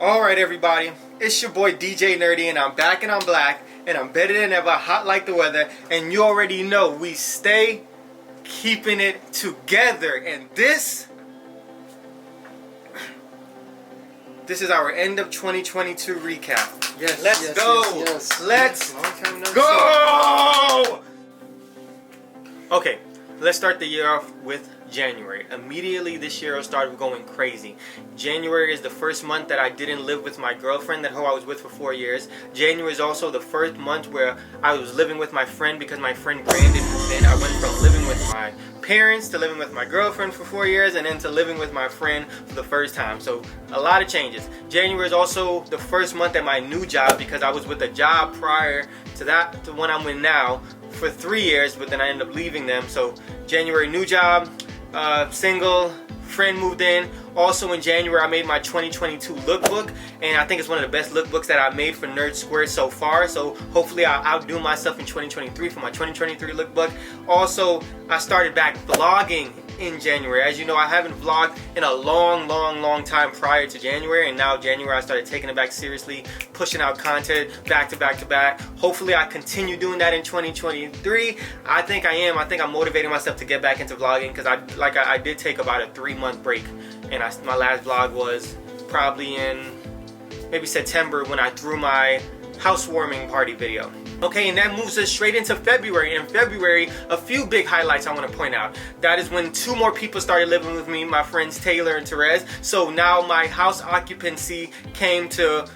Alright everybody, it's your boy DJ Nerdy and I'm back and I'm black and I'm better than ever, hot like the weather, and you already know we stay keeping it together, and this is our end of 2022 recap. Yes, let's go. Yes. Let's Long time no go. Okay, let's start the year off with January. Immediately this year I started going crazy. January is the first month that I didn't live with my girlfriend who I was with for 4 years. January is also the first month where I was living with my friend because my friend Brandon moved in. I went from living with my parents to living with my girlfriend for 4 years and then to living with my friend for the first time. So a lot of changes. January is also the first month at my new job because I was with a job prior to that, to one I'm with now, for 3 years, but then I ended up leaving them. So January, new job, single, friend moved in. Also in January I made my 2022 lookbook, and I think it's one of the best lookbooks that I've made for Nerdsq so far, so hopefully I'll outdo myself in 2023 for my 2023 lookbook. Also, I started back vlogging in January. As you know, I haven't vlogged in a long time prior to January, and now January I started taking it back seriously, pushing out content back to back. Hopefully I continue doing that in 2023. I think I am. I think I'm motivating myself to get back into vlogging because I did take about a 3-month break, and my last vlog was probably in maybe September when I threw my housewarming party video. Okay, and that moves us straight into February. In February, a few big highlights I want to point out. That is when 2 more people started living with me, my friends Taylor and Therese. So now my house occupancy came to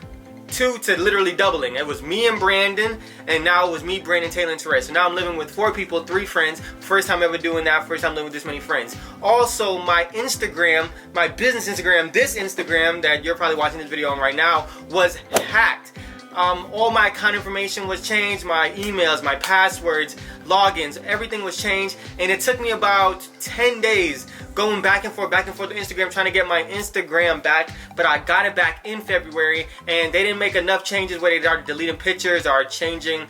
2 to literally doubling. It was me and Brandon, and now it was me, Brandon, Taylor, and Therese. So now I'm living with 4 people, 3 friends. First time ever doing that, first time living with this many friends. Also, my Instagram, my business Instagram, this Instagram that you're probably watching this video on right now, was hacked. All my account information was changed, my emails, my passwords, logins, everything was changed, and it took me about 10 days going back and forth to Instagram trying to get my Instagram back, but I got it back in February, and they didn't make enough changes where they started deleting pictures or changing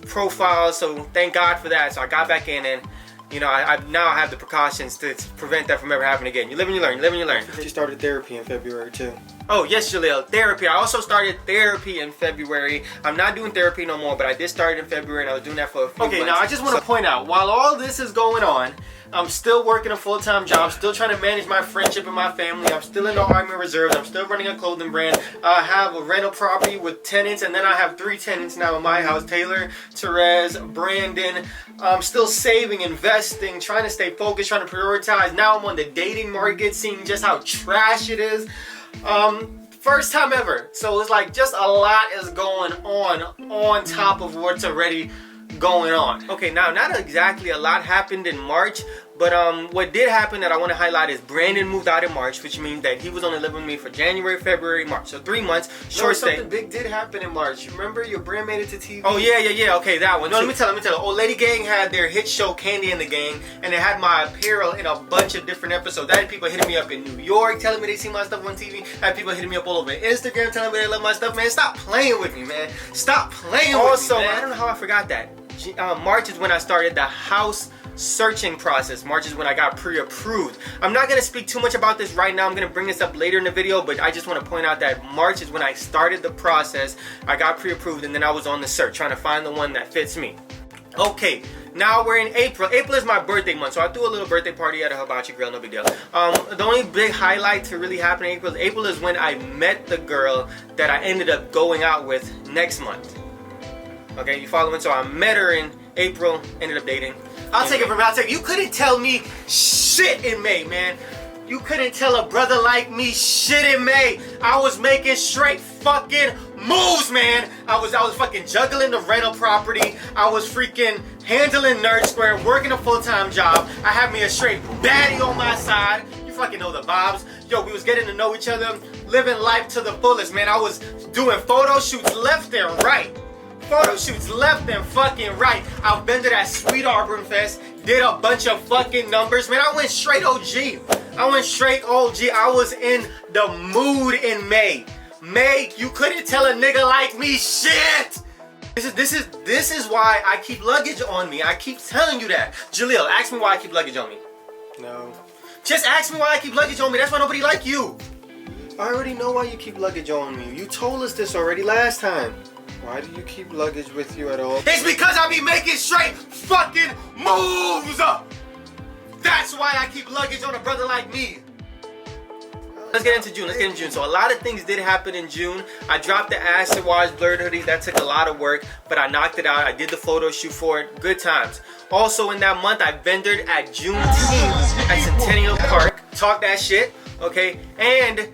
profiles, so thank God for that. So I got back in, and you know, I now have the precautions to prevent that from ever happening again. You live and you learn, you live and you learn. She started therapy in February too. Oh yes, Jaleel, therapy. I also started therapy in February. I'm not doing therapy no more, but I did start in February and I was doing that for a few months. Okay, now I just want to point out, while all this is going on, I'm still working a full-time job, still trying to manage my friendship and my family. I'm still in the Army Reserves. I'm still running a clothing brand. I have a rental property with tenants, and then I have 3 tenants now in my house. Taylor, Therese, Brandon. I'm still saving, investing, trying to stay focused, trying to prioritize. Now I'm on the dating market, seeing just how trash it is. First time ever. So it's like just a lot is going on top of what's already going on. Okay, now not exactly a lot happened in March, but what did happen that I want to highlight is Brandon moved out in March, which means that he was only living with me for January, February, March. So 3 months, short stay. Something big did happen in March. Remember your brand made it to TV? Oh yeah, okay, that one. No, let me tell you. Old Lady Gang had their hit show Candy and the Gang, and they had my apparel in a bunch of different episodes. I had people hitting me up in New York telling me they see my stuff on TV. I had people hitting me up all over Instagram telling me they love my stuff. Man, stop playing with me, man. Stop playing with me, Also, man. I don't know how I forgot that. March is when I started the house searching process. March is when I got pre-approved. I'm not going to speak too much about this right now. I'm going to bring this up later in the video, but I just want to point out that March is when I started the process. I got pre-approved, and then I was on the search trying to find the one that fits me. Okay, now we're in April. April is my birthday month, so I threw a little birthday party at a hibachi grill, no big deal. The only big highlight to really happen in April is when I met the girl that I ended up going out with next month. Okay, you following? So I met her in April, ended up dating. I'll take it from outside. You couldn't tell me shit in May, man. You couldn't tell a brother like me shit in May. I was making straight fucking moves, man. I was fucking juggling the rental property. I was freaking handling Nerdsq, working a full-time job. I had me a straight baddie on my side. You fucking know the vibes. Yo, we was getting to know each other, living life to the fullest, man. I was doing photo shoots left and right. Photo shoots left and fucking right. I've been to that Sweet Auburn Fest, did a bunch of fucking numbers. Man, I went straight OG. I was in the mood in May. May, you couldn't tell a nigga like me shit. This is why I keep luggage on me. I keep telling you that. Jaleel, ask me why I keep luggage on me. No. Just ask me why I keep luggage on me. That's why nobody like you. I already know why you keep luggage on me. You told us this already last time. Why do you keep luggage with you at all? It's because I be making straight fucking moves! That's why I keep luggage on a brother like me. Let's get into June. So a lot of things did happen in June. I dropped the acid wash blurred hoodie. That took a lot of work, but I knocked it out. I did the photo shoot for it. Good times. Also in that month, I vendored at Juneteenth at Centennial Park. Talk that shit, okay? And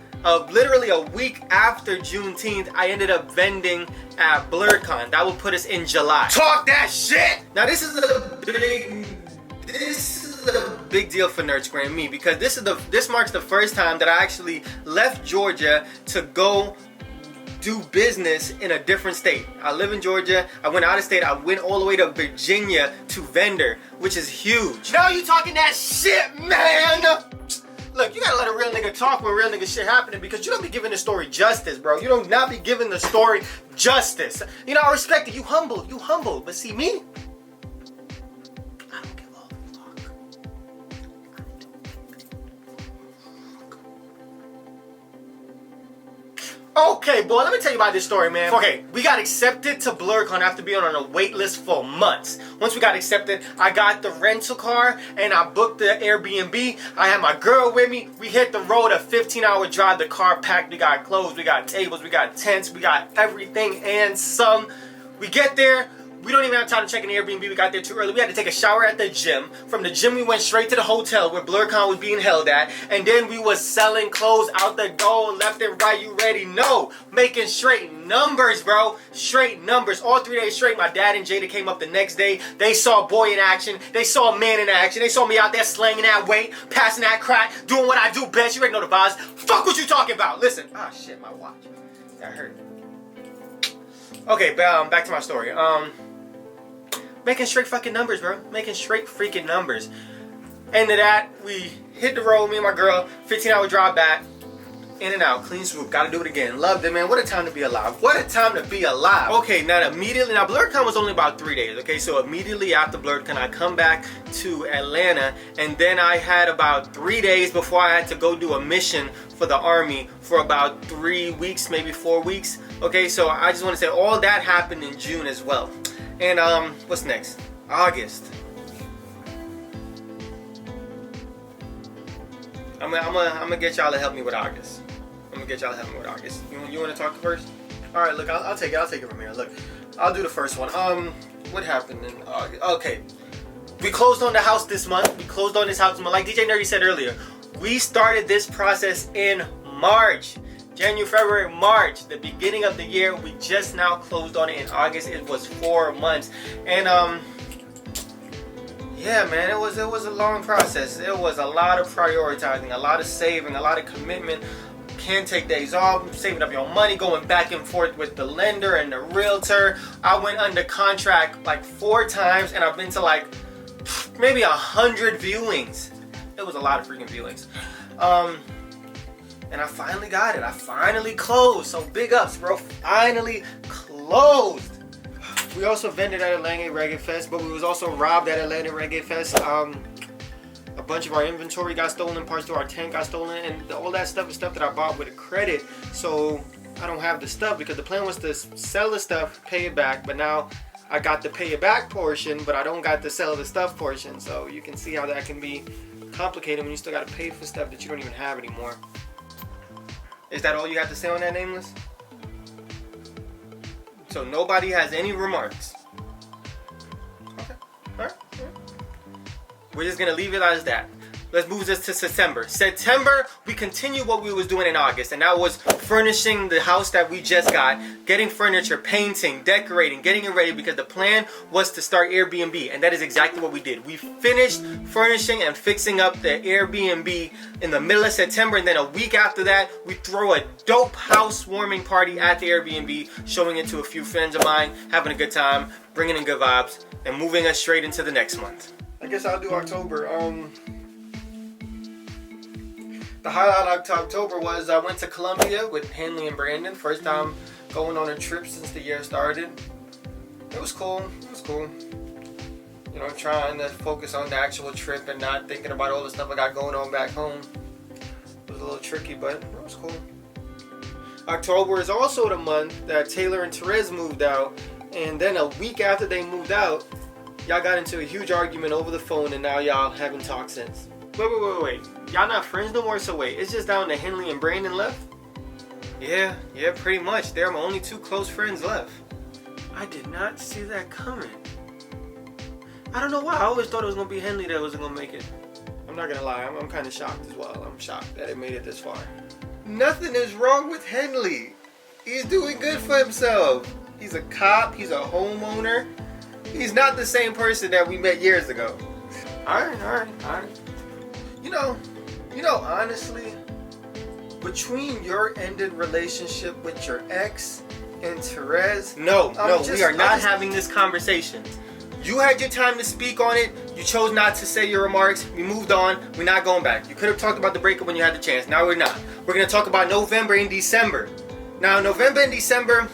literally a week after Juneteenth, I ended up vending at BlurredCon. That would put us in July. Talk that shit! Now this is a big deal for Nerdsq and me, because this marks the first time that I actually left Georgia to go do business in a different state. I live in Georgia. I went out of state. I went all the way to Virginia to vendor, which is huge. Now you talking that shit, man! Look, you gotta let a real nigga talk when real nigga shit happening, because you don't be giving the story justice, bro. You don't not be giving the story justice. You know, I respect it. You humble. But see me? I don't give a fuck. Okay, boy, let me tell you about this story, man. Okay, we got accepted to BlurredCon after being on a wait list for months. Once we got accepted, I got the rental car and I booked the Airbnb. I had my girl with me. We hit the road, a 15-hour drive. The car packed. We got clothes, we got tables, we got tents, we got everything and some. We get there. We don't even have time to check an Airbnb. We got there too early. We had to take a shower at the gym. From the gym, we went straight to the hotel where BlurredCon was being held at. And then we was selling clothes out the door, left and right. You already know. Making straight numbers, bro. Straight numbers. All 3 days straight. My dad and Jada came up the next day. They saw boy in action. They saw man in action. They saw me out there slanging that weight, passing that crack, doing what I do best. You already know the vibes. Fuck what you talking about. Listen. Ah, shit, my watch. That hurt. Okay, back to my story. Making straight fucking numbers, bro. Making straight freaking numbers. End of that, we hit the road, me and my girl. 15-hour drive back. In and out. Clean swoop. Gotta do it again. Loved it, man. What a time to be alive. What a time to be alive. Okay, now BlurredCon was only about 3 days, okay? So immediately after BlurredCon, I come back to Atlanta, and then I had about 3 days before I had to go do a mission for the Army for about 3 weeks, maybe 4 weeks. Okay, so I just want to say all that happened in June as well. And what's next? August. I'm gonna get y'all to help me with August. You want to talk first? All right, look, I'll take it from here. Look, I'll do the first one. What happened in August? Okay, we closed on the house this month. Like DJ Nerdy said earlier, we started this process in March. January, February, March, the beginning of the year. We just now closed on it in August. It was 4 months, and yeah, man, it was a long process. It was a lot of prioritizing, a lot of saving, a lot of commitment. Can't take days off, saving up your money, going back and forth with the lender and the realtor. I went under contract like 4 times, and I've been to like maybe 100 viewings. It was a lot of freaking viewings. And I finally got it. I finally closed. So big ups, bro. Finally closed. We also vended at Atlanta Reggae Fest, but we was also robbed at Atlanta Reggae Fest. A bunch of our inventory got stolen, parts to our tent got stolen, and all that stuff is stuff that I bought with a credit. So I don't have the stuff, because the plan was to sell the stuff, pay it back, but now I got the pay it back portion, but I don't got the sell the stuff portion. So you can see how that can be complicated when you still got to pay for stuff that you don't even have anymore. Is that all you have to say on that, Nameless? So nobody has any remarks. Okay. Alright. We're just gonna leave it as that. Let's move this to September. September, we continue what we was doing in August, and that was furnishing the house that we just got, getting furniture, painting, decorating, getting it ready, because the plan was to start Airbnb, and that is exactly what we did. We finished furnishing and fixing up the Airbnb in the middle of September, and then a week after that, we throw a dope housewarming party at the Airbnb, showing it to a few friends of mine, having a good time, bringing in good vibes, and moving us straight into the next month. I guess I'll do October. The highlight of October was I went to Colombia with Henley and Brandon. First time going on a trip since the year started. It was cool. You know, trying to focus on the actual trip and not thinking about all the stuff I got going on back home. It was a little tricky, but it was cool. October is also the month that Taylor and Therese moved out, and then a week after they moved out, y'all got into a huge argument over the phone, and now y'all haven't talked since. Wait. Y'all not friends no more, so wait, it's just down to Henley and Brandon left? Yeah, pretty much. They're my only two close friends left. I did not see that coming. I don't know why. I always thought it was going to be Henley that wasn't going to make it. I'm not going to lie. I'm kind of shocked as well. I'm shocked that it made it this far. Nothing is wrong with Henley. He's doing good for himself. He's a cop. He's a homeowner. He's not the same person that we met years ago. All right. You know, honestly, between your ended relationship with your ex and Therese... No, we are not having this conversation. You had your time to speak on it. You chose not to say your remarks. We moved on. We're not going back. You could have talked about the breakup when you had the chance. Now we're not. We're going to talk about November and December. Now, November and December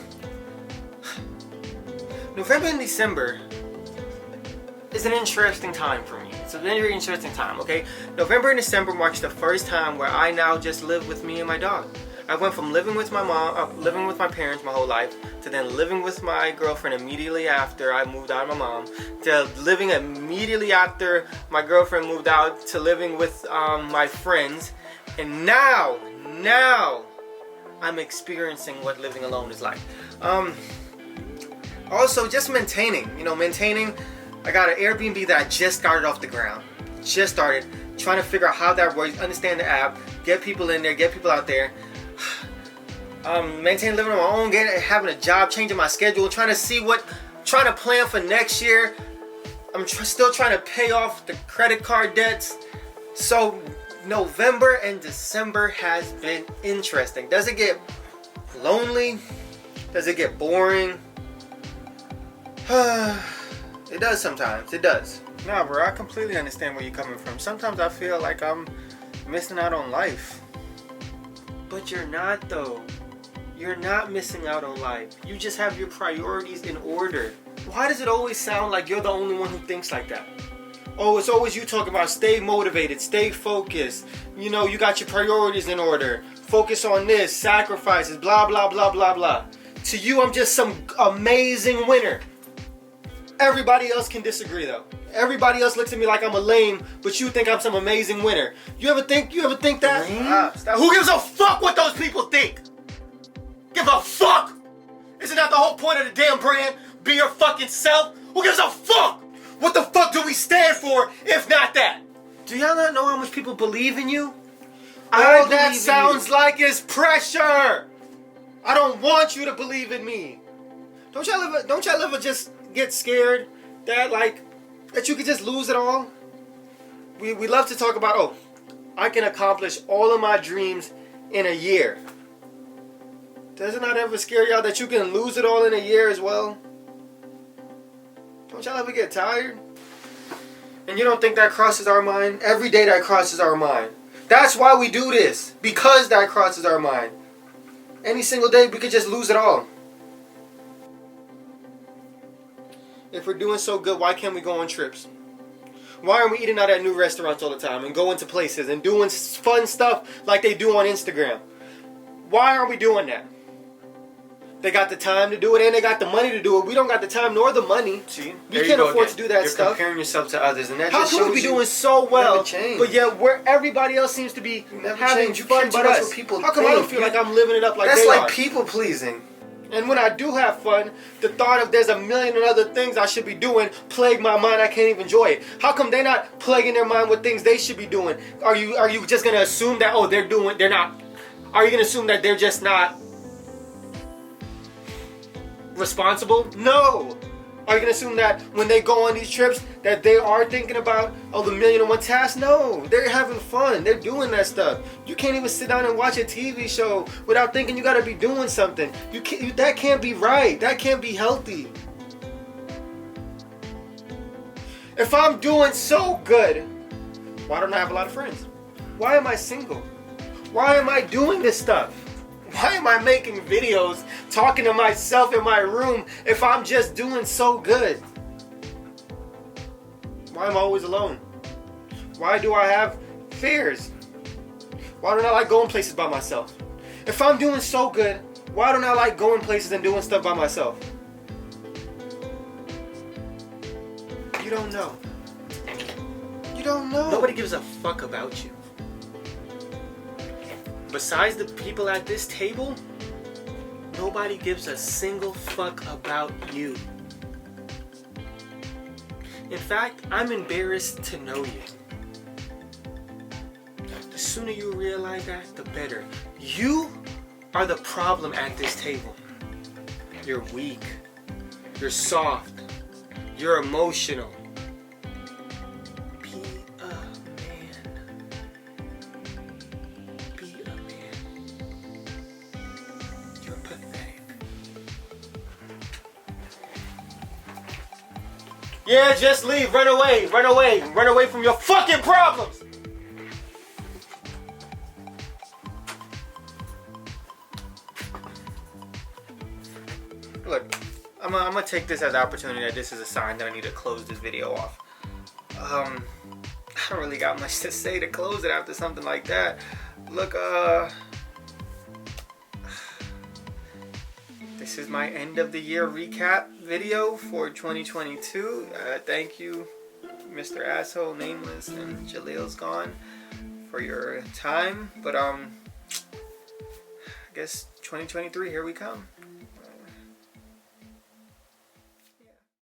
is an interesting time for me. It's a very interesting time, okay? November and December marks the first time where I now just live with me and my dog. I went from living with my mom, living with my parents my whole life, to then living with my girlfriend immediately after I moved out of my mom, to living immediately after my girlfriend moved out, to living with my friends, and now I'm experiencing what living alone is like. Also, just maintaining. I got an Airbnb that I just started off the ground. Just started trying to figure out how that works, understand the app, get people in there, get people out there. Maintaining living on my own, having a job, changing my schedule, trying to plan for next year. I'm still trying to pay off the credit card debts. So November and December has been interesting. Does it get lonely? Does it get boring? It does sometimes. It does. Nah, bro, I completely understand where you're coming from. Sometimes I feel like I'm missing out on life. But you're not, though. You're not missing out on life. You just have your priorities in order. Why does it always sound like you're the only one who thinks like that? Oh, it's always you talking about stay motivated, stay focused. You got your priorities in order. Focus on this, sacrifices, blah, blah, blah, blah, blah. To you, I'm just some amazing winner. Everybody else can disagree, though. Everybody else looks at me like I'm a lame, but you think I'm some amazing winner. You ever think that? Who gives a fuck what those people think? Give a fuck? Isn't that the whole point of the damn brand? Be your fucking self? Who gives a fuck? What the fuck do we stand for if not that? Do y'all not know how much people believe in you? All that sounds like is pressure. I don't want you to believe in me. Don't y'all ever just get scared that you could just lose it all? We love to talk about, I can accomplish all of my dreams in a year. Does it not ever scare y'all that you can lose it all in a year as well? Don't y'all ever get tired? And you don't think that crosses our mind? Every day that crosses our mind. That's why we do this. Because that crosses our mind. Any single day we could just lose it all. If we're doing so good, why can't we go on trips? Why aren't we eating out at new restaurants all the time and going to places and doing fun stuff like they do on Instagram? Why aren't we doing that? They got the time to do it and they got the money to do it. We don't got the time nor the money. See, we can't afford to do that stuff. You're comparing yourself to others, and that just shows you. How can we be doing so well, but yet where everybody else seems to be having fun but us? How come I don't feel like I'm living it up like they are? That's like people pleasing. And when I do have fun, the thought of there's a million and other things I should be doing plague my mind. I can't even enjoy it. How come they're not plaguing their mind with things they should be doing? Are you just gonna assume that they're not? Are you gonna assume that they're just not responsible? No. Are you gonna assume that when they go on these trips that they are thinking about the 1,000,001 tasks? No, they're having fun. They're doing that stuff. You can't even sit down and watch a TV show without thinking you gotta be doing something. That can't be right. That can't be healthy. If I'm doing so good, why don't I have a lot of friends? Why am I single? Why am I doing this stuff? Why am I making videos talking to myself in my room if I'm just doing so good? Why am I always alone? Why do I have fears? Why don't I like going places by myself? If I'm doing so good, why don't I like going places and doing stuff by myself? You don't know. You don't know. Nobody gives a fuck about you. Besides the people at this table, nobody gives a single fuck about you. In fact, I'm embarrassed to know you. The sooner you realize that, the better. You are the problem at this table. You're weak. You're soft. You're emotional. Be a man. Be a man. You're pathetic. Yeah, just leave. Run away. Run away. Run away from your fucking problems. Look, I'm gonna take this as an opportunity that this is a sign that I need to close this video off. I don't really got much to say to close it after something like that. Look, this is my end of the year recap video for 2022. Thank you, Mr. Asshole, Nameless, and Jalil's Gone for your time. But I guess 2023, here we come.